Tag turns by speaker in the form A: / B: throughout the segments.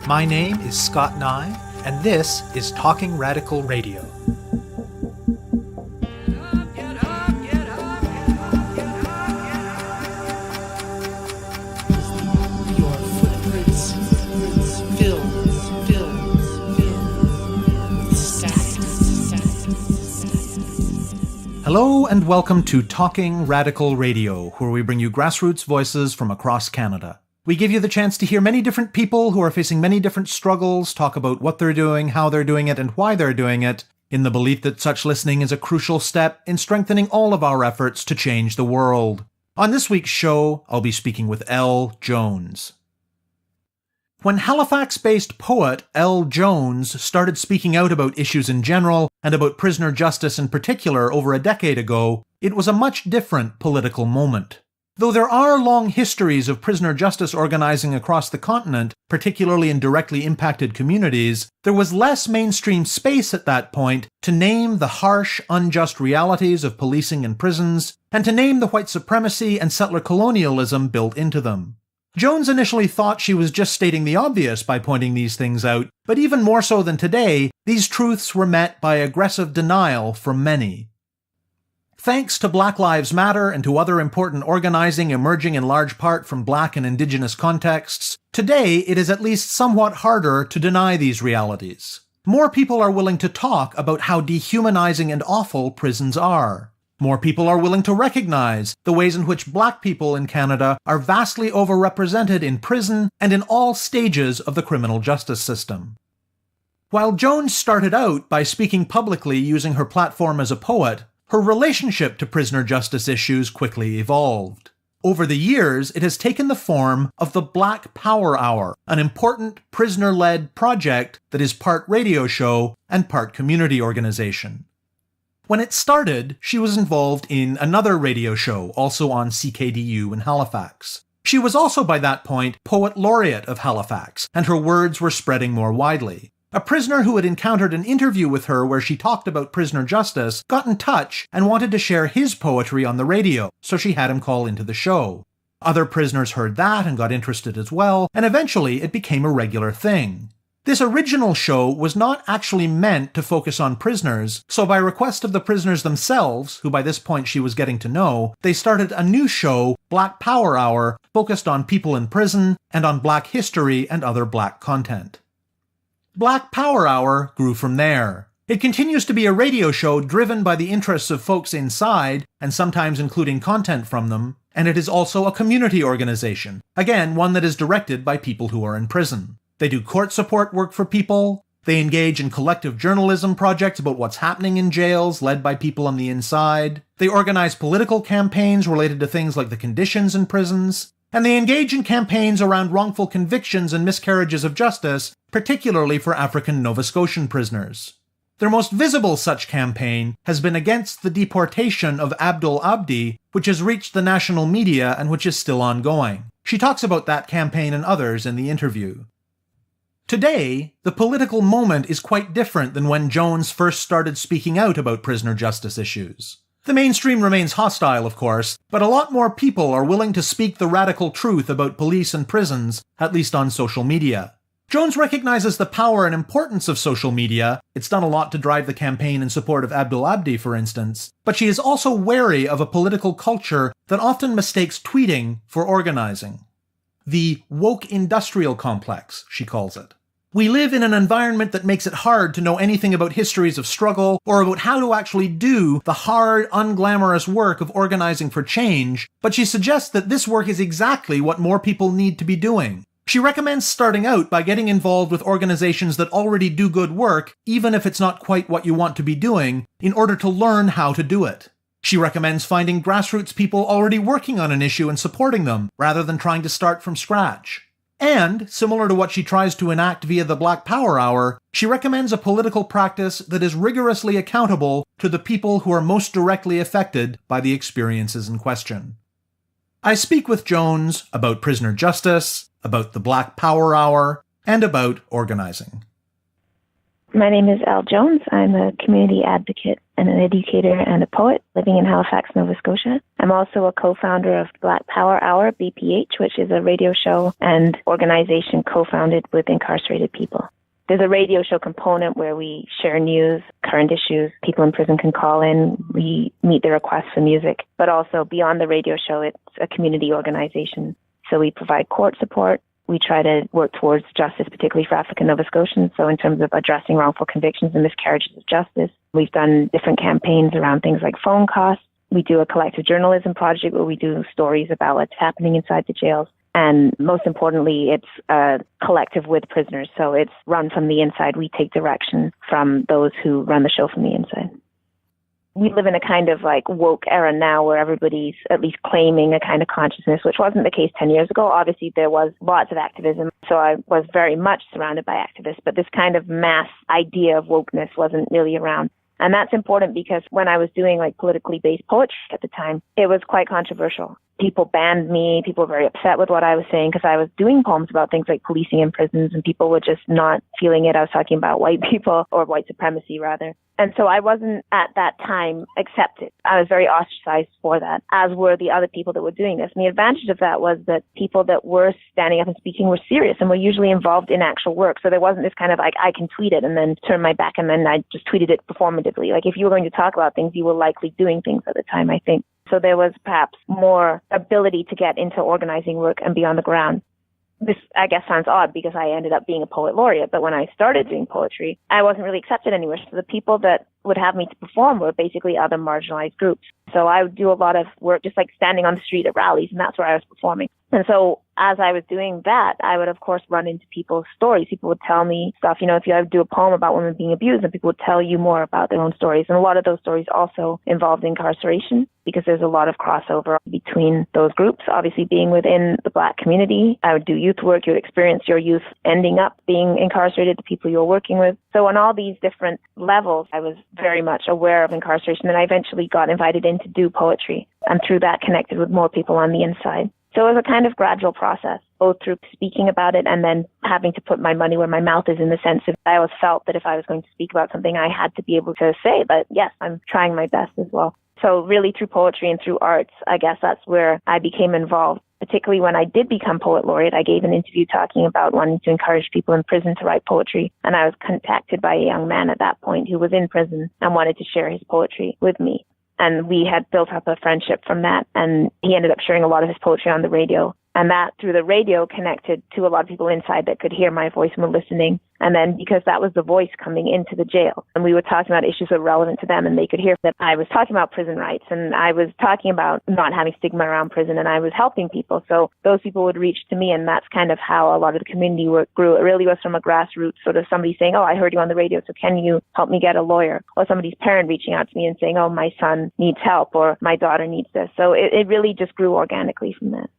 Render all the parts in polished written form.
A: My name is Scott Neigh, and this is Talking Radical Radio. Hello and welcome to Talking Radical Radio, where we bring you grassroots voices from across Canada. We give you the chance to hear many different people who are facing many different struggles, talk about what they're doing, how they're doing it, and why they're doing it, in the belief that such listening is a crucial step in strengthening all of our efforts to change the world. On this week's show, I'll be speaking with Elle Jones. When Halifax-based poet Elle Jones started speaking out about issues in general and about prisoner justice in particular over a decade ago, it was a much different political moment. Though there are long histories of prisoner justice organizing across the continent, particularly in directly impacted communities, there was less mainstream space at that point to name the harsh, unjust realities of policing and prisons, and to name the white supremacy and settler colonialism built into them. Jones initially thought she was just stating the obvious by pointing these things out, but even more so than today, these truths were met by aggressive denial from many. Thanks to Black Lives Matter and to other important organizing emerging in large part from Black and Indigenous contexts, today it is at least somewhat harder to deny these realities. More people are willing to talk about how dehumanizing and awful prisons are. More people are willing to recognize the ways in which Black people in Canada are vastly overrepresented in prison and in all stages of the criminal justice system. While Jones started out by speaking publicly using her platform as a poet, her relationship to prisoner justice issues quickly evolved. Over the years, it has taken the form of the Black Power Hour, an important prisoner-led project that is part radio show and part community organization. When it started, she was involved in another radio show, also on CKDU in Halifax. She was also by that point poet laureate of Halifax, and her words were spreading more widely. A prisoner who had encountered an interview with her where she talked about prisoner justice got in touch and wanted to share his poetry on the radio, so she had him call into the show. Other prisoners heard that and got interested as well, and eventually it became a regular thing. This original show was not actually meant to focus on prisoners, so by request of the prisoners themselves, who by this point she was getting to know, they started a new show, Black Power Hour, focused on people in prison and on Black history and other Black content. Black Power Hour grew from there. It continues to be a radio show driven by the interests of folks inside, and sometimes including content from them, and it is also a community organization, again, one that is directed by people who are in prison. They do court support work for people, they engage in collective journalism projects about what's happening in jails led by people on the inside, they organize political campaigns related to things like the conditions in prisons, and they engage in campaigns around wrongful convictions and miscarriages of justice, particularly for African Nova Scotian prisoners. Their most visible such campaign has been against the deportation of Abdul Abdi, which has reached the national media and which is still ongoing. She talks about that campaign and others in the interview. Today, the political moment is quite different than when Jones first started speaking out about prisoner justice issues. The mainstream remains hostile, of course, but a lot more people are willing to speak the radical truth about police and prisons, at least on social media. Jones recognizes the power and importance of social media. It's done a lot to drive the campaign in support of Abdul Abdi, for instance, but she is also wary of a political culture that often mistakes tweeting for organizing. The woke industrial complex, she calls it. We live in an environment that makes it hard to know anything about histories of struggle or about how to actually do the hard, unglamorous work of organizing for change, but she suggests that this work is exactly what more people need to be doing. She recommends starting out by getting involved with organizations that already do good work, even if it's not quite what you want to be doing, in order to learn how to do it. She recommends finding grassroots people already working on an issue and supporting them, rather than trying to start from scratch. And, similar to what she tries to enact via the Black Power Hour, she recommends a political practice that is rigorously accountable to the people who are most directly affected by the experiences in question. I speak with Jones about prisoner justice, about the Black Power Hour, and about organizing.
B: My name is Elle Jones. I'm a community advocate and an educator and a poet living in Halifax, Nova Scotia. I'm also a co-founder of Black Power Hour, BPH, which is a radio show and organization co-founded with incarcerated people. There's a radio show component where we share news, current issues. People in prison can call in. We meet their requests for music. But also beyond the radio show, it's a community organization. So we provide court support. We try to work towards justice, particularly for African Nova Scotians. So in terms of addressing wrongful convictions and miscarriages of justice, we've done different campaigns around things like phone costs. We do a collective journalism project where we do stories about what's happening inside the jails. And most importantly, it's a collective with prisoners. So it's run from the inside. We take direction from those who run the show from the inside. We live in a kind of like woke era now where everybody's at least claiming a kind of consciousness, which wasn't the case 10 years ago. Obviously, there was lots of activism, so I was very much surrounded by activists, but this kind of mass idea of wokeness wasn't really around. And that's important because when I was doing like politically based poetry at the time, it was quite controversial. People banned me. People were very upset with what I was saying because I was doing poems about things like policing in prisons and people were just not feeling it. I was talking about white people, or white supremacy rather. And so I wasn't at that time accepted. I was very ostracized for that, as were the other people that were doing this. And the advantage of that was that people that were standing up and speaking were serious and were usually involved in actual work. So there wasn't this kind of like, I can tweet it and then turn my back and then I just tweeted it performatively. Like if you were going to talk about things, you were likely doing things at the time, I think. So there was perhaps more ability to get into organizing work and be on the ground. This, I guess, sounds odd because I ended up being a poet laureate, but when I started doing poetry, I wasn't really accepted anywhere. So the people that would have me to perform were basically other marginalized groups. So I would do a lot of work just like standing on the street at rallies, and that's where I was performing. And so as I was doing that, I would, of course, run into people's stories. People would tell me stuff, if you do a poem about women being abused, and people would tell you more about their own stories. And a lot of those stories also involved incarceration because there's a lot of crossover between those groups. Obviously, being within the Black community, I would do youth work. You would experience your youth ending up being incarcerated, the people you're working with. So on all these different levels, I was very much aware of incarceration. And I eventually got invited in to do poetry, and through that connected with more people on the inside. So it was a kind of gradual process, both through speaking about it and then having to put my money where my mouth is, in the sense that I always felt that if I was going to speak about something, I had to be able to say that, yes, I'm trying my best as well. So really through poetry and through arts, I guess that's where I became involved. Particularly when I did become poet laureate, I gave an interview talking about wanting to encourage people in prison to write poetry. And I was contacted by a young man at that point who was in prison and wanted to share his poetry with me. And we had built up a friendship from that. And he ended up sharing a lot of his poetry on the radio. And that, through the radio, connected to a lot of people inside that could hear my voice and were listening. And then because that was the voice coming into the jail, and we were talking about issues that were relevant to them, and they could hear that I was talking about prison rights, and I was talking about not having stigma around prison, and I was helping people. So those people would reach to me, and that's kind of how a lot of the community work grew. It really was from a grassroots sort of somebody saying, oh, I heard you on the radio, so can you help me get a lawyer? Or somebody's parent reaching out to me and saying, oh, my son needs help, or my daughter needs this. So it really just grew organically from that.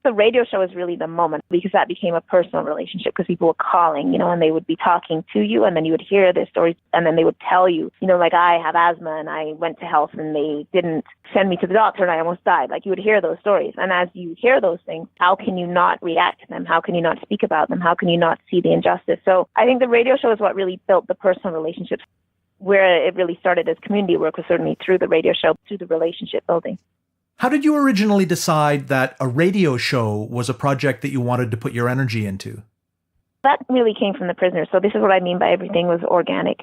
B: The radio show is really the moment, because that became a personal relationship, because people were calling, and they would be talking to you, and then you would hear their stories, and then they would tell you, like, I have asthma and I went to health and they didn't send me to the doctor and I almost died. Like, you would hear those stories. And as you hear those things, how can you not react to them? How can you not speak about them? How can you not see the injustice? So I think the radio show is what really built the personal relationships. Where it really started as community work was certainly through the radio show, through the relationship building.
A: How did you originally decide that a radio show was a project that you wanted to put your energy into?
B: That really came from the prisoners. So this is what I mean by everything was organic.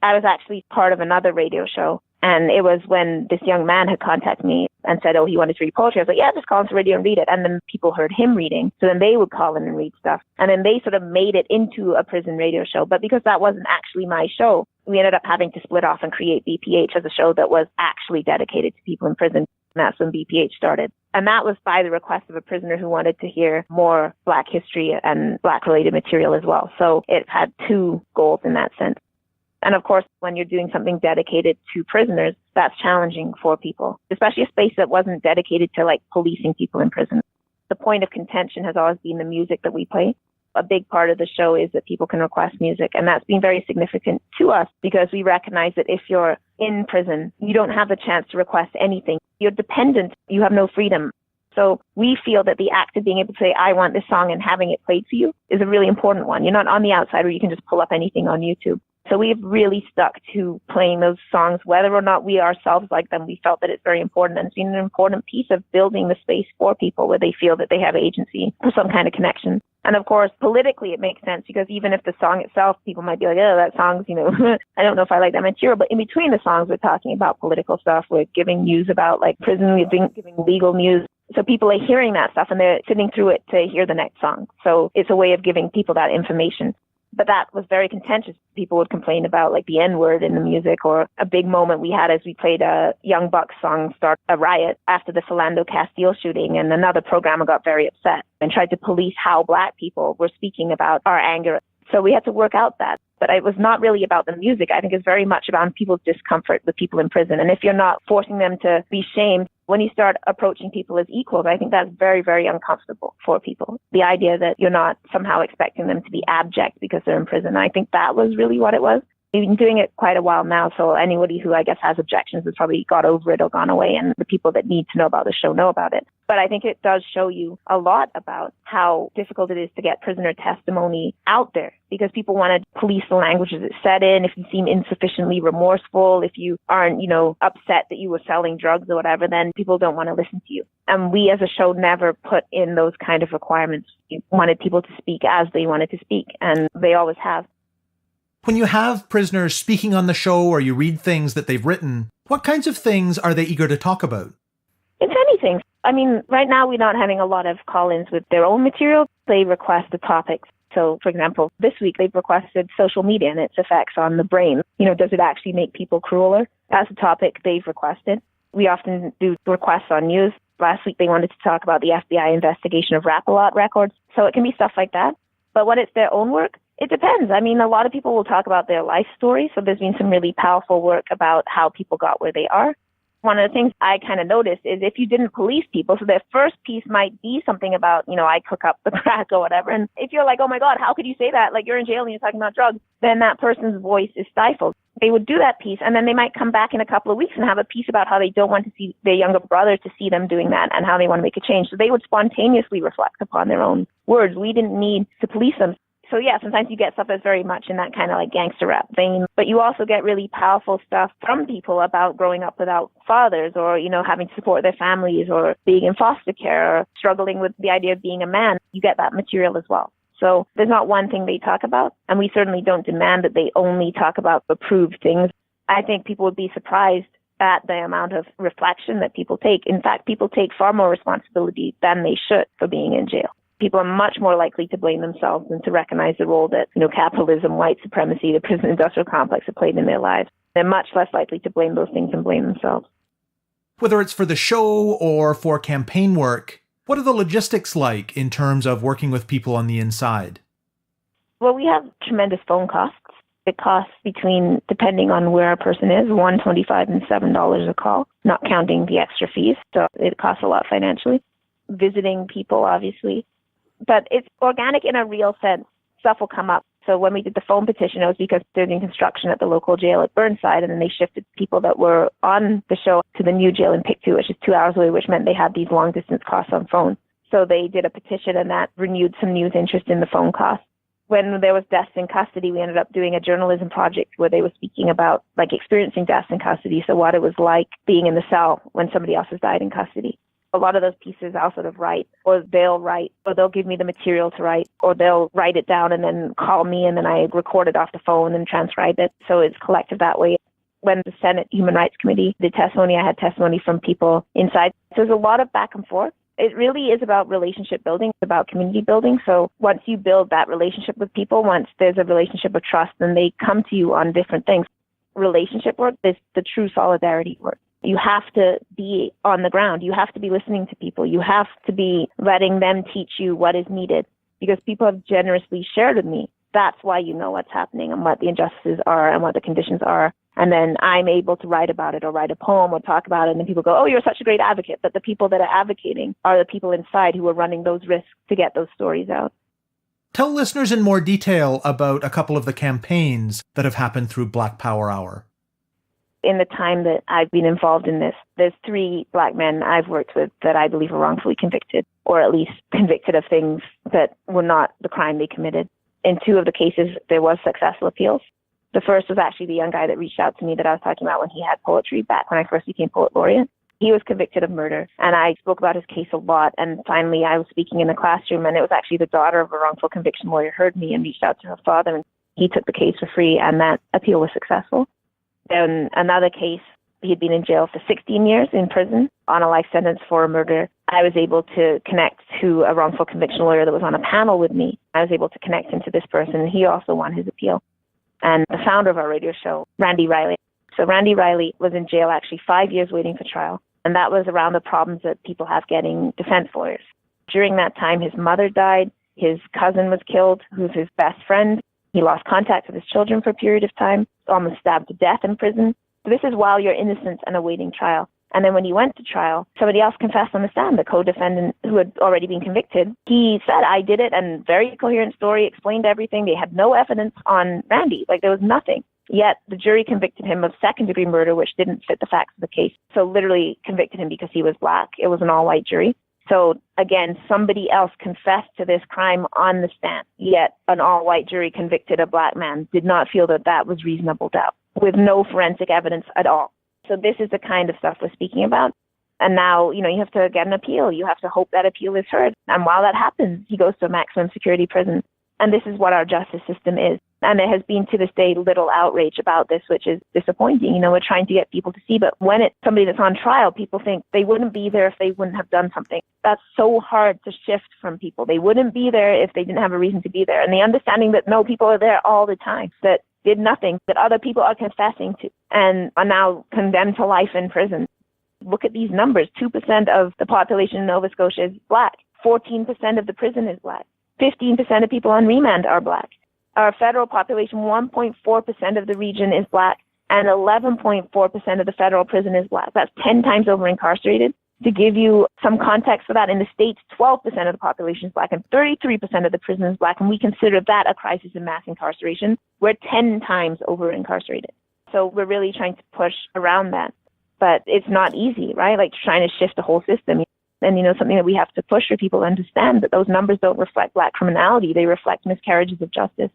B: I was actually part of another radio show, and it was when this young man had contacted me and said, oh, he wanted to read poetry. I was like, yeah, just call into radio and read it. And then people heard him reading. So then they would call in and read stuff. And then they sort of made it into a prison radio show. But because that wasn't actually my show, we ended up having to split off and create BPH as a show that was actually dedicated to people in prison. And that's when BPH started. And that was by the request of a prisoner who wanted to hear more Black history and Black-related material as well. So it had two goals in that sense. And of course, when you're doing something dedicated to prisoners, that's challenging for people, especially a space that wasn't dedicated to like policing people in prison. The point of contention has always been the music that we play. A big part of the show is that people can request music, and that's been very significant to us because we recognize that if you're in prison, you don't have the chance to request anything. You're dependent. You have no freedom. So we feel that the act of being able to say, I want this song and having it played for you is a really important one. You're not on the outside where you can just pull up anything on YouTube. So we've really stuck to playing those songs, whether or not we ourselves like them. We felt that it's very important, and it's been an important piece of building the space for people where they feel that they have agency or some kind of connection. And of course, politically, it makes sense because even if the song itself, people might be like, oh, that song's, I don't know if I like that material. But in between the songs, we're talking about political stuff. We're giving news about like prison. We're giving legal news. So people are hearing that stuff and they're sitting through it to hear the next song. So it's a way of giving people that information. But that was very contentious. People would complain about like the N-word in the music, or a big moment we had as we played a Young Bucks song, Start a Riot, after the Philando Castile shooting. And another programmer got very upset and tried to police how Black people were speaking about our anger. So we had to work out that. But it was not really about the music. I think it's very much about people's discomfort with people in prison. And if you're not forcing them to be shamed, when you start approaching people as equals, I think that's very, very uncomfortable for people. The idea that you're not somehow expecting them to be abject because they're in prison. I think that was really what it was. We've been doing it quite a while now, so anybody who I guess has objections has probably got over it or gone away, and the people that need to know about the show know about it. But I think it does show you a lot about how difficult it is to get prisoner testimony out there, because people want to police the language that it's said in. If you seem insufficiently remorseful, if you aren't, upset that you were selling drugs or whatever, then people don't want to listen to you. And we as a show never put in those kind of requirements. We wanted people to speak as they wanted to speak, and they always have.
A: When you have prisoners speaking on the show or you read things that they've written, what kinds of things are they eager to talk about?
B: It's anything. I mean, right now we're not having a lot of call-ins with their own material. They request the topics. So, for example, this week they've requested social media and its effects on the brain. Does it actually make people crueler? That's a topic they've requested. We often do requests on news. Last week they wanted to talk about the FBI investigation of Rap-A-Lot records. So it can be stuff like that. But when it's their own work, it depends. I mean, a lot of people will talk about their life story. So there's been some really powerful work about how people got where they are. One of the things I kind of noticed is if you didn't police people, so their first piece might be something about, I cook up the crack or whatever. And if you're like, oh my God, how could you say that? Like, you're in jail and you're talking about drugs, then that person's voice is stifled. They would do that piece, and then they might come back in a couple of weeks and have a piece about how they don't want to see their younger brother to see them doing that and how they want to make a change. So they would spontaneously reflect upon their own words. We didn't need to police them. So yeah, sometimes you get stuff that's very much in that kind of like gangster rap vein, but you also get really powerful stuff from people about growing up without fathers, or, having to support their families, or being in foster care, or struggling with the idea of being a man. You get that material as well. So there's not one thing they talk about, and we certainly don't demand that they only talk about approved things. I think people would be surprised at the amount of reflection that people take. In fact, people take far more responsibility than they should for being in jail. People are much more likely to blame themselves than to recognize the role that, capitalism, white supremacy, the prison industrial complex have played in their lives. They're much less likely to blame those things and blame themselves.
A: Whether it's for the show or for campaign work, what are the logistics like in terms of working with people on the inside?
B: Well, we have tremendous phone costs. It costs between, depending on where a person is, $1.25 and $7 a call, not counting the extra fees. So it costs a lot financially. Visiting people, obviously. But it's organic in a real sense. Stuff will come up. So when we did the phone petition, it was because they're doing construction at the local jail at Burnside, and then they shifted people that were on the show to the new jail in Pictou, which is 2 hours away, which meant they had these long-distance costs on phone. So they did a petition, and that renewed some news interest in the phone costs. When there was deaths in custody, we ended up doing a journalism project where they were speaking about experiencing deaths in custody, so what it was like being in the cell when somebody else has died in custody. A lot of those pieces I'll sort of write, or they'll give me the material to write, or they'll write it down and then call me, and then I record it off the phone and transcribe it. So it's collective that way. When the Senate Human Rights Committee did testimony, I had testimony from people inside. So there's a lot of back and forth. It really is about relationship building, it's about community building. So once you build that relationship with people, once there's a relationship of trust, then they come to you on different things. Relationship work is the true solidarity work. You have to be on the ground. You have to be listening to people. You have to be letting them teach you what is needed, because people have generously shared with me. That's why you know what's happening and what the injustices are and what the conditions are. And then I'm able to write about it or write a poem or talk about it. And then people go, oh, you're such a great advocate. But the people that are advocating are the people inside who are running those risks to get those stories out.
A: Tell listeners in more detail about a couple of the campaigns that have happened through Black Power Hour.
B: In the time that I've been involved in this, there's 3 Black men I've worked with that I believe are wrongfully convicted, or at least convicted of things that were not the crime they committed. In 2 of the cases, there was successful appeals. The first was actually the young guy that reached out to me that I was talking about when he had poetry back when I first became poet laureate. He was convicted of murder, and I spoke about his case a lot. And finally, I was speaking in the classroom, and it was actually the daughter of a wrongful conviction lawyer heard me and reached out to her father, and he took the case for free, and that appeal was successful. Then another case, he had been in jail for 16 years in prison on a life sentence for a murder. I was able to connect to a wrongful conviction lawyer that was on a panel with me. I was able to connect him to this person, and he also won his appeal. And the founder of our radio show, Randy Riley. So Randy Riley was in jail actually 5 years waiting for trial. And that was around the problems that people have getting defense lawyers. During that time, his mother died. His cousin was killed, who's his best friend. He lost contact with his children for a period of time, almost stabbed to death in prison. So this is while you're innocent and awaiting trial. And then when he went to trial, somebody else confessed on the stand, the co-defendant who had already been convicted. He said, I did it, and very coherent story, explained everything. They had no evidence on Randy. Like, there was nothing. Yet the jury convicted him of second-degree murder, which didn't fit the facts of the case. So literally convicted him because he was black. It was an all-white jury. So again, somebody else confessed to this crime on the stand. Yet an all-white jury convicted a black man, did not feel that that was reasonable doubt, with no forensic evidence at all. So this is the kind of stuff we're speaking about. And now, you have to get an appeal. You have to hope that appeal is heard. And while that happens, he goes to a maximum security prison. And this is what our justice system is. And there has been to this day little outrage about this, which is disappointing. We're trying to get people to see. But when it's somebody that's on trial, people think they wouldn't be there if they wouldn't have done something. That's so hard to shift from people. They wouldn't be there if they didn't have a reason to be there. And the understanding that, no, people are there all the time, that did nothing, that other people are confessing to and are now condemned to life in prison. Look at these numbers. 2% of the population in Nova Scotia is black. 14% of the prison is black. 15% of people on remand are black. Our federal population, 1.4% of the region is black, and 11.4% of the federal prison is black. That's 10 times over incarcerated. To give you some context for that, in the States, 12% of the population is black and 33% of the prison is black, and we consider that a crisis in mass incarceration. We're 10 times over incarcerated. So we're really trying to push around that. But it's not easy, right? Like trying to shift the whole system. And, something that we have to push for people to understand, that those numbers don't reflect black criminality. They reflect miscarriages of justice.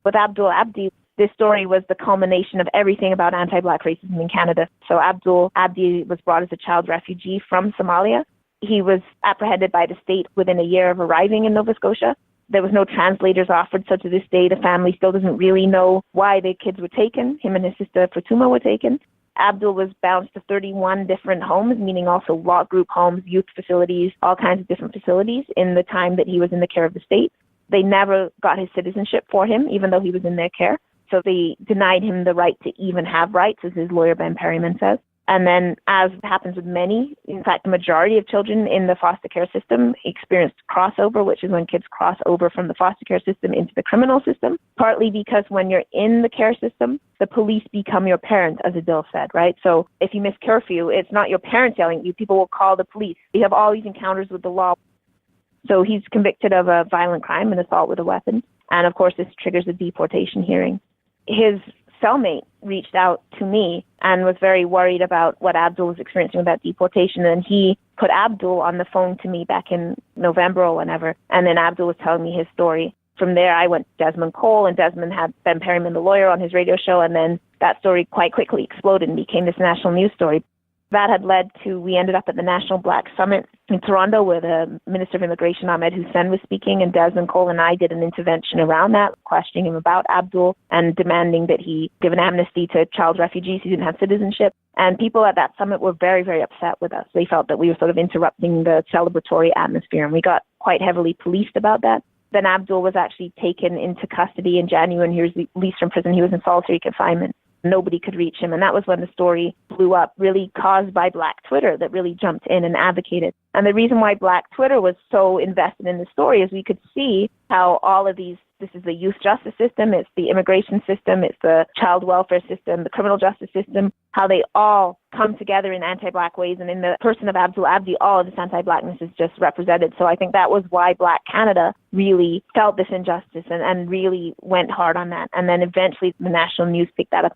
B: With Abdul Abdi, this story was the culmination of everything about anti-black racism in Canada. So Abdul Abdi was brought as a child refugee from Somalia. He was apprehended by the state within a year of arriving in Nova Scotia. There was no translators offered, so to this day, the family still doesn't really know why the kids were taken. Him and his sister Fatuma were taken. Abdul was bounced to 31 different homes, meaning also law group homes, youth facilities, all kinds of different facilities in the time that he was in the care of the state. They never got his citizenship for him, even though he was in their care. So they denied him the right to even have rights, as his lawyer Ben Perryman says. And then, as happens with many, in fact, the majority of children in the foster care system experienced crossover, which is when kids cross over from the foster care system into the criminal system, partly because when you're in the care system, the police become your parents, as Adil said, right? So if you miss curfew, it's not your parents yelling at you. People will call the police. You have all these encounters with the law. So he's convicted of a violent crime, an assault with a weapon. And of course, this triggers a deportation hearing. His cellmate reached out to me and was very worried about what Abdul was experiencing with that deportation. And he put Abdul on the phone to me back in November or whenever. And then Abdul was telling me his story. From there, I went to Desmond Cole, and Desmond had Ben Perryman, the lawyer, on his radio show. And then that story quite quickly exploded and became this national news story. That had led to, we ended up at the National Black Summit in Toronto, where the Minister of Immigration, Ahmed Hussein, was speaking, and Desmond Cole and I did an intervention around that, questioning him about Abdul and demanding that he give an amnesty to child refugees who didn't have citizenship. And people at that summit were very, very upset with us. They felt that we were sort of interrupting the celebratory atmosphere, and we got quite heavily policed about that. Then Abdul was actually taken into custody in January, and he was released from prison. He was in solitary confinement. Nobody could reach him. And that was when the story blew up, really caused by Black Twitter, that really jumped in and advocated. And the reason why Black Twitter was so invested in the story is we could see how all of these, this is the youth justice system, it's the immigration system, it's the child welfare system, the criminal justice system, how they all come together in anti-Black ways. And in the person of Abdul Abdi, all of this anti-Blackness is just represented. So I think that was why Black Canada really felt this injustice and really went hard on that. And then eventually the national news picked that up.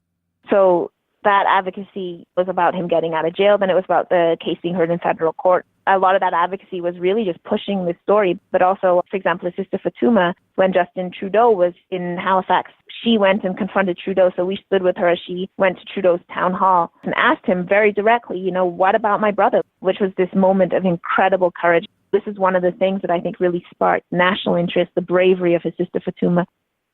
B: So that advocacy was about him getting out of jail. Then it was about the case being heard in federal court. A lot of that advocacy was really just pushing this story, but also, for example, Sister Fatuma, when Justin Trudeau was in Halifax, she went and confronted Trudeau. So we stood with her as she went to Trudeau's town hall and asked him very directly, what about my brother? Which was this moment of incredible courage. This is one of the things that I think really sparked national interest, the bravery of his Sister Fatuma.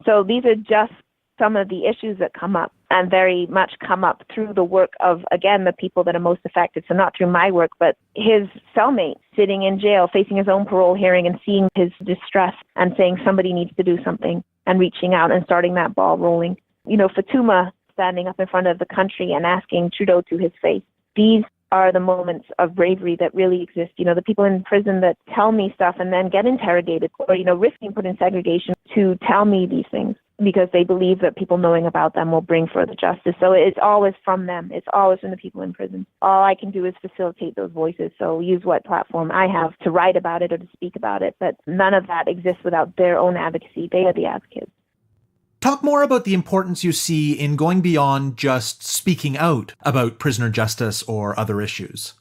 B: So these are just some of the issues that come up and very much come up through the work of, again, the people that are most affected. So not through my work, but his cellmate sitting in jail, facing his own parole hearing and seeing his distress and saying somebody needs to do something and reaching out and starting that ball rolling. Fatuma standing up in front of the country and asking Trudeau to his face. These are the moments of bravery that really exist. The people in prison that tell me stuff and then get interrogated or, risking put in segregation to tell me these things because they believe that people knowing about them will bring further justice. So it's always from them. It's always from the people in prison. All I can do is facilitate those voices. So use what platform I have to write about it or to speak about it. But none of that exists without their own advocacy. They are the advocates.
A: Talk more about the importance you see in going beyond just speaking out about prisoner justice or other issues.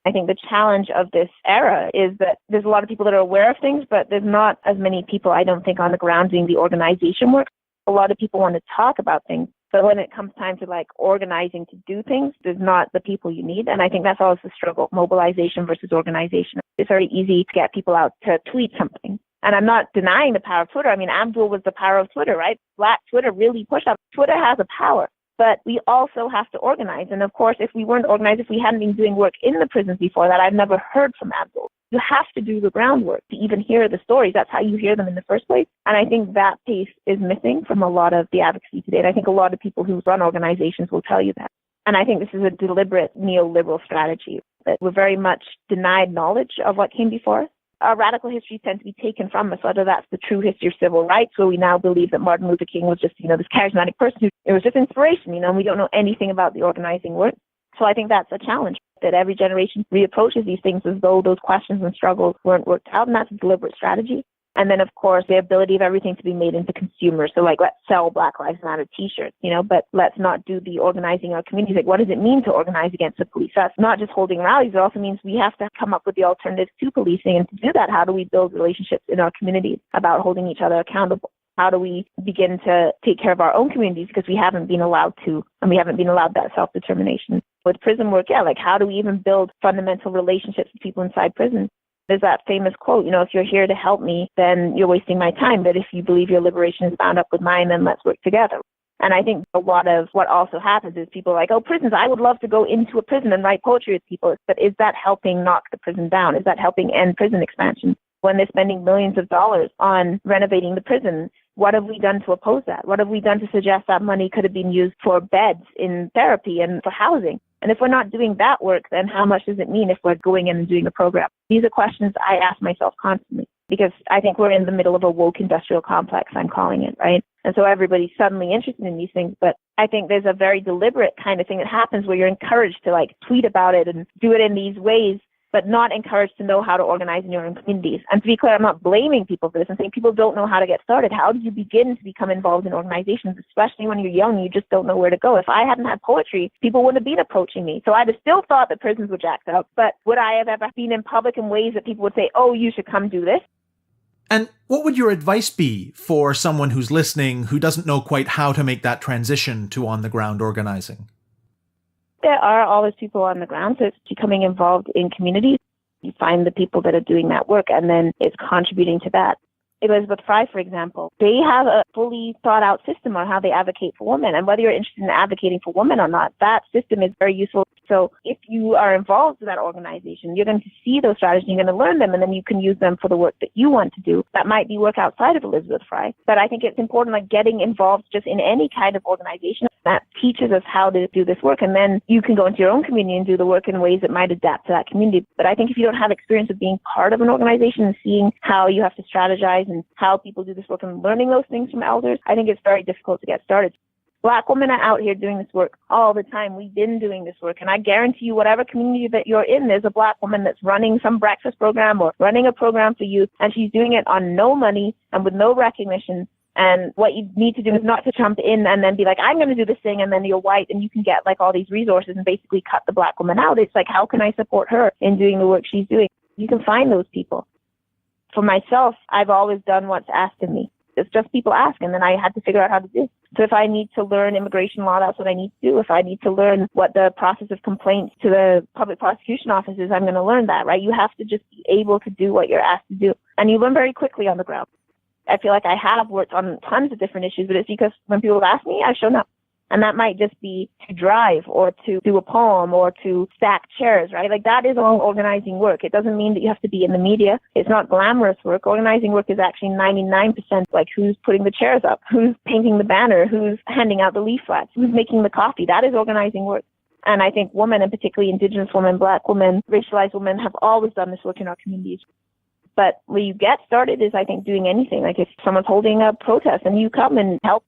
B: I think the challenge of this era is that there's a lot of people that are aware of things, but there's not as many people, I don't think, on the ground doing the organization work. A lot of people want to talk about things, but when it comes time to organizing to do things, there's not the people you need. And I think that's always the struggle, mobilization versus organization. It's very easy to get people out to tweet something. And I'm not denying the power of Twitter. I mean, Abdul was the power of Twitter, right? Black Twitter really pushed up. Twitter has a power, but we also have to organize. And of course, if we weren't organized, if we hadn't been doing work in the prisons before that, I've never heard from Abdul. You have to do the groundwork to even hear the stories. That's how you hear them in the first place. And I think that piece is missing from a lot of the advocacy today. And I think a lot of people who run organizations will tell you that. And I think this is a deliberate neoliberal strategy that we're very much denied knowledge of what came before us. Our radical histories tend to be taken from us, whether that's the true history of civil rights, where we now believe that Martin Luther King was just, this charismatic person. It was just inspiration, and we don't know anything about the organizing work. So I think that's a challenge, that every generation reapproaches these things as though those questions and struggles weren't worked out, and that's a deliberate strategy. And then, of course, the ability of everything to be made into consumers. So, let's sell Black Lives Matter T-shirts, but let's not do the organizing our communities. What does it mean to organize against the police? That's not just holding rallies. It also means we have to come up with the alternatives to policing. And to do that, how do we build relationships in our communities about holding each other accountable? How do we begin to take care of our own communities because we haven't been allowed to, and we haven't been allowed that self-determination? With prison work, how do we even build fundamental relationships with people inside prison? There's that famous quote, if you're here to help me, then you're wasting my time. But if you believe your liberation is bound up with mine, then let's work together. And I think a lot of what also happens is people are like, prisons, I would love to go into a prison and write poetry with people. But is that helping knock the prison down? Is that helping end prison expansion? When they're spending millions of dollars on renovating the prison, what have we done to oppose that? What have we done to suggest that money could have been used for beds in therapy and for housing? And if we're not doing that work, then how much does it mean if we're going in and doing a program? These are questions I ask myself constantly because I think we're in the middle of a woke industrial complex, I'm calling it, right? And so everybody's suddenly interested in these things. But I think there's a very deliberate kind of thing that happens where you're encouraged to tweet about it and do it in these ways, but not encouraged to know how to organize in your own communities. And to be clear, I'm not blaming people for this. I'm saying people don't know how to get started. How do you begin to become involved in organizations, especially when you're young, you just don't know where to go? If I hadn't had poetry, people wouldn't have been approaching me. So I'd have still thought that prisons were jacked up, but would I have ever been in public in ways that people would say, you should come do this?
A: And what would your advice be for someone who's listening who doesn't know quite how to make that transition to on-the-ground organizing?
B: There are always people on the ground, so it's becoming involved in communities. You find the people that are doing that work, and then it's contributing to that. Elizabeth Fry, for example, they have a fully thought out system on how they advocate for women. And whether you're interested in advocating for women or not, that system is very useful. So if you are involved in that organization, you're going to see those strategies, you're going to learn them, and then you can use them for the work that you want to do. That might be work outside of Elizabeth Fry. But I think it's important, getting involved just in any kind of organization that teaches us how to do this work. And then you can go into your own community and do the work in ways that might adapt to that community. But I think if you don't have experience of being part of an organization and seeing how you have to strategize and how people do this work and learning those things from elders, I think it's very difficult to get started. Black women are out here doing this work all the time. We've been doing this work. And I guarantee you, whatever community that you're in, there's a Black woman that's running some breakfast program or running a program for youth. And she's doing it on no money and with no recognition. And what you need to do is not to jump in and then be like, I'm going to do this thing, and then you're white and you can get like all these resources and basically cut the Black woman out. It's like, how can I support her in doing the work she's doing? You can find those people. For myself, I've always done what's asked of me. It's just people ask, and then I had to figure out how to do it. So if I need to learn immigration law, that's what I need to do. If I need to learn what the process of complaints to the public prosecution office is, I'm going to learn that, right? You have to just be able to do what you're asked to do. And you learn very quickly on the ground. I feel like I have worked on tons of different issues, but it's because when people ask me, I've shown up. And that might just be to drive or to do a poem or to stack chairs, right? Like that is all organizing work. It doesn't mean that you have to be in the media. It's not glamorous work. Organizing work is actually 99% like who's putting the chairs up, who's painting the banner, who's handing out the leaflets, who's making the coffee. That is organizing work. And I think women, and particularly Indigenous women, Black women, racialized women, have always done this work in our communities. But where you get started is, I think, doing anything. Like if someone's holding a protest and you come and help,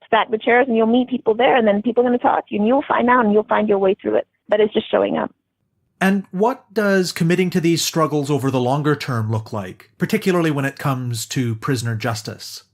B: stack the chairs, and you'll meet people there, and then people are going to talk to you, and you'll find out and you'll find your way through it. But it's just showing up.
A: And what does committing to these struggles over the longer term look like, particularly when it comes to prisoner justice?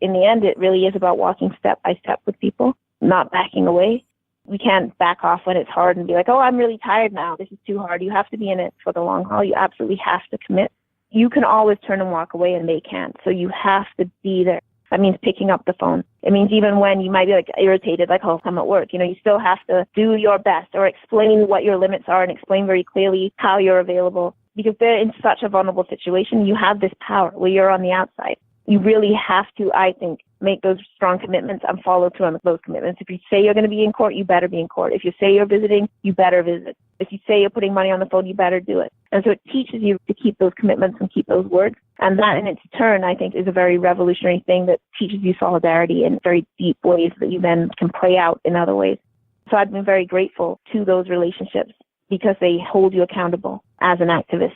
B: In the end, it really is about walking step by step with people, not backing away. We can't back off when it's hard and be like, oh, I'm really tired now. This is too hard. You have to be in it for the long haul. You absolutely have to commit. You can always turn and walk away, and they can't. So you have to be there. That means picking up the phone. It means even when you might be like irritated, like, oh, I'm at work, you still have to do your best or explain what your limits are and explain very clearly how you're available, because they're in such a vulnerable situation. You have this power where you're on the outside. You really have to, I think, make those strong commitments and follow through on those commitments. If you say you're going to be in court, you better be in court. If you say you're visiting, you better visit. If you say you're putting money on the phone, you better do it. And so it teaches you to keep those commitments and keep those words. And that in its turn, I think, is a very revolutionary thing that teaches you solidarity in very deep ways that you then can play out in other ways. So I've been very grateful to those relationships because they hold you accountable as an activist.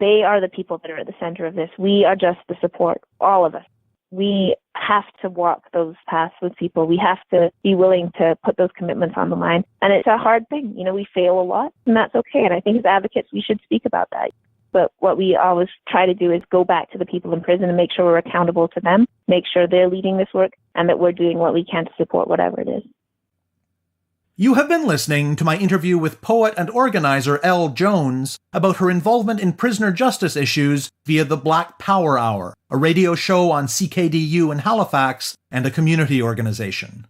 B: They are the people that are at the center of this. We are just the support, all of us. We have to walk those paths with people. We have to be willing to put those commitments on the line. And it's a hard thing. We fail a lot, and that's okay. And I think as advocates, we should speak about that. But what we always try to do is go back to the people in prison and make sure we're accountable to them, make sure they're leading this work, and that we're doing what we can to support whatever it is.
A: You have been listening to my interview with poet and organizer Elle Jones about her involvement in prisoner justice issues via the Black Power Hour, a radio show on CKDU in Halifax and a community organization.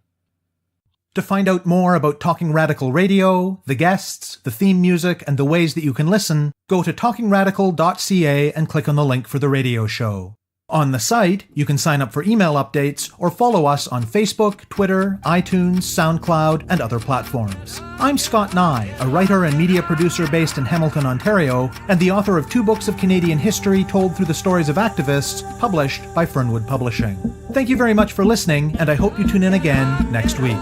A: To find out more about Talking Radical Radio, the guests, the theme music, and the ways that you can listen, go to talkingradical.ca and click on the link for the radio show. On the site, you can sign up for email updates or follow us on Facebook, Twitter, iTunes, SoundCloud, and other platforms. I'm Scott Neigh, a writer and media producer based in Hamilton, Ontario, and the author of 2 books of Canadian history told through the stories of activists, published by Fernwood Publishing. Thank you very much for listening, and I hope you tune in again next week.